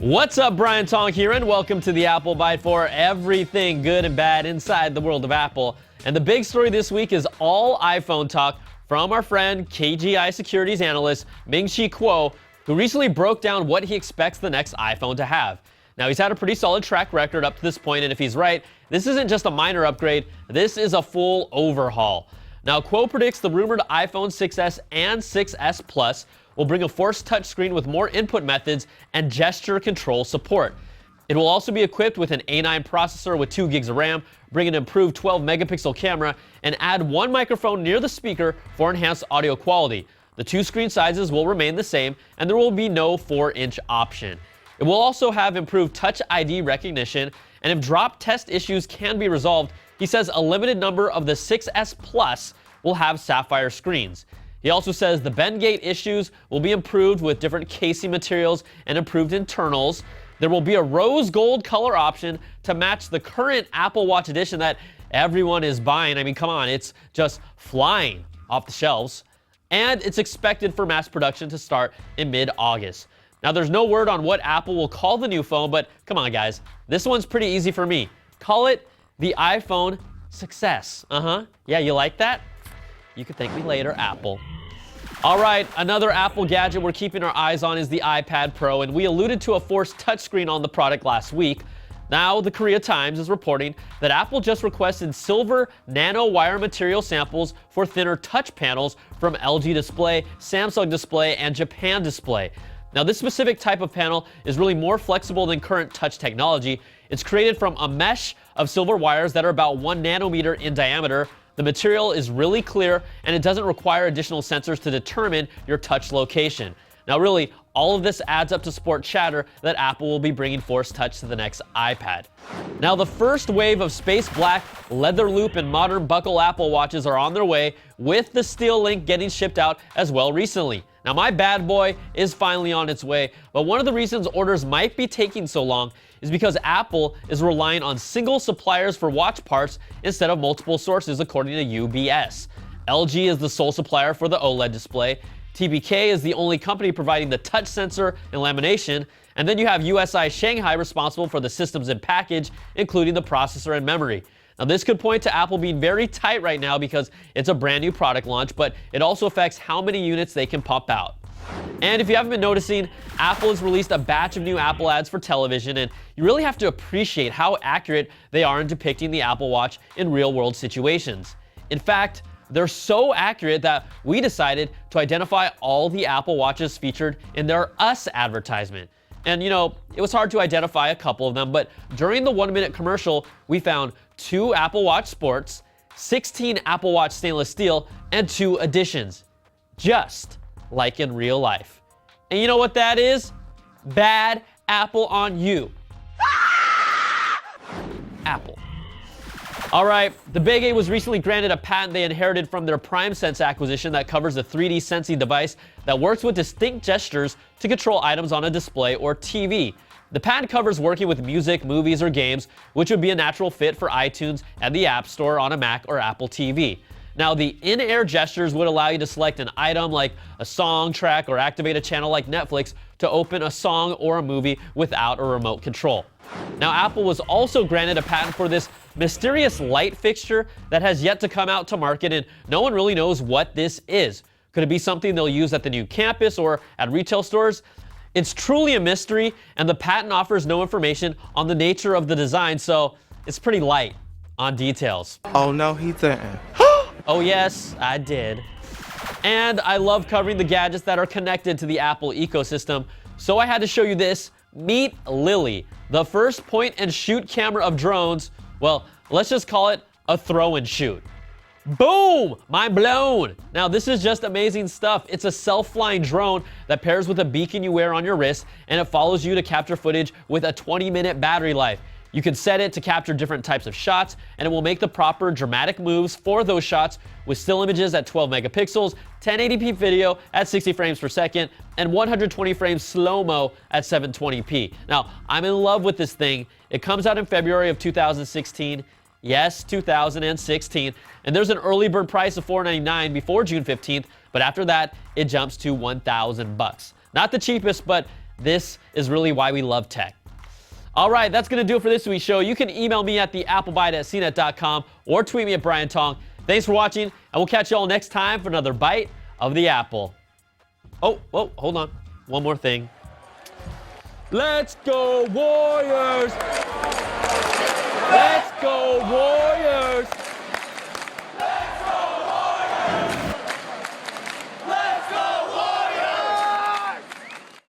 What's up, Brian Tong here, and welcome to the Apple Byte for everything good and bad inside the world of Apple. And the big story this week is all iPhone talk from our friend KGI Securities analyst Ming-Chi Kuo, who recently broke down what he expects the next iPhone to have. Now, he's had a pretty solid track record up to this point, and if he's right, this isn't just a minor upgrade, this is a full overhaul. Now, Kuo predicts the rumored iPhone 6s and 6s Plus will bring a forced touchscreen with more input methods and gesture control support. It will also be equipped with an A9 processor with 2 gigs of RAM, bring an improved 12-megapixel camera, and add one microphone near the speaker for enhanced audio quality. The two screen sizes will remain the same, and there will be no 4-inch option. It will also have improved Touch ID recognition, and if drop test issues can be resolved, he says a limited number of the 6s Plus will have sapphire screens. He also says the bend gate issues will be improved with different casing materials and improved internals. There will be a rose gold color option to match the current Apple Watch edition that everyone is buying. I mean, come on, it's just flying off the shelves. And it's expected for mass production to start in mid-August. Now, there's no word on what Apple will call the new phone, but come on, guys. This one's pretty easy for me. Call it the iPhone Success. Yeah, you like that? You can thank me later, Apple. All right, another Apple gadget we're keeping our eyes on is the iPad Pro, and we alluded to a forced touchscreen on the product last week. Now, the Korea Times is reporting that Apple just requested silver nanowire material samples for thinner touch panels from LG Display, Samsung Display, and Japan Display. Now, this specific type of panel is really more flexible than current touch technology. It's created from a mesh of silver wires that are about 1 nanometer in diameter. The material is really clear, and it doesn't require additional sensors to determine your touch location. Now, really, all of this adds up to support chatter that Apple will be bringing Force Touch to the next iPad. Now, the first wave of space black, leather loop, and modern buckle Apple Watches are on their way, with the Steel Link getting shipped out as well recently. Now, my bad boy is finally on its way, but one of the reasons orders might be taking so long is because Apple is relying on single suppliers for watch parts instead of multiple sources, according to UBS. LG is the sole supplier for the OLED display. TBK is the only company providing the touch sensor and lamination, and then you have USI Shanghai responsible for the systems and package, including the processor and memory. Now, this could point to Apple being very tight right now because it's a brand new product launch, but it also affects how many units they can pump out. And if you haven't been noticing, Apple has released a batch of new Apple ads for television, and you really have to appreciate how accurate they are in depicting the Apple Watch in real-world situations. In fact, they're so accurate that we decided to identify all the Apple Watches featured in their Us advertisement. And you know, it was hard to identify a couple of them, but during the 1-minute commercial, we found 2 Apple Watch Sports, 16 Apple Watch Stainless Steel, and 2 Editions. Just like in real life. And you know what that is? Bad Apple on you. Apple. All right, the Big A was recently granted a patent they inherited from their PrimeSense acquisition that covers a 3D sensing device that works with distinct gestures to control items on a display or TV. The patent covers working with music, movies, or games, which would be a natural fit for iTunes and the App Store on a Mac or Apple TV. Now, the in-air gestures would allow you to select an item like a song track or activate a channel like Netflix to open a song or a movie without a remote control. Now, Apple was also granted a patent for this mysterious light fixture that has yet to come out to market, and no one really knows what this is. Could it be something they'll use at the new campus or at retail stores? It's truly a mystery, and the patent offers no information on the nature of the design, so it's pretty light on details. Oh no, he didn't. Oh yes, I did. And I love covering the gadgets that are connected to the Apple ecosystem, so I had to show you this. Meet Lily, the first point-and-shoot camera of drones. Well, let's just call it a throw-and-shoot. Boom! Mind blown! Now, this is just amazing stuff. It's a self-flying drone that pairs with a beacon you wear on your wrist, and it follows you to capture footage with a 20-minute battery life. You can set it to capture different types of shots, and it will make the proper dramatic moves for those shots with still images at 12 megapixels, 1080p video at 60 frames per second, and 120 frames slow-mo at 720p. Now, I'm in love with this thing. It comes out in February of 2016. Yes, 2016. And there's an early bird price of $499 before June 15th, but after that, it jumps to $1,000. Not the cheapest, but This is really why we love tech. All right, that's going to do it for this week's show. You can email me at theapplebite@cnet.com or tweet me at Brian Tong. Thanks for watching, and we'll catch you all next time for another Bite of the Apple. Oh, hold on. One more thing. Let's go, Warriors! Let's